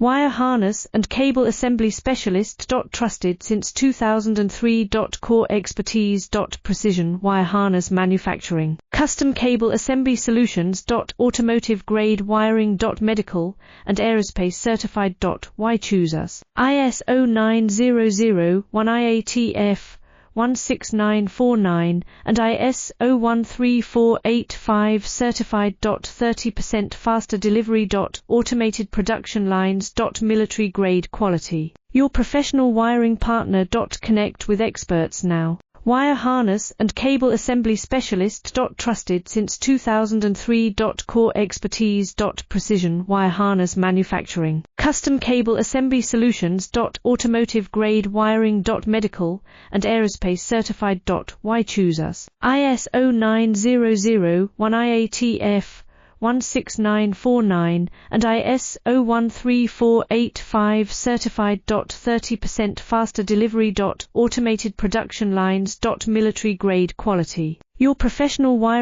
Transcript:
Wire harness and cable assembly specialist. Trusted since 2003. Core expertise. Precision wire harness manufacturing. Custom cable assembly solutions. Automotive grade wiring. Medical and aerospace certified. Why choose us? ISO 9001 IATF 16949 and ISO 13485 certified. 30% faster delivery. Automated production lines. Military grade quality. Your professional wiring partner. Connect with experts now. Wire harness and cable assembly specialist. Trusted since 2003. Core expertise. Precision wire harness manufacturing. Custom cable assembly solutions. Automotive grade wiring. Medical and aerospace certified. Why choose us? ISO 9001 IATF 16949 and ISO 13485 certified. 30% faster delivery. Automated production lines. Military grade quality. Your professional wire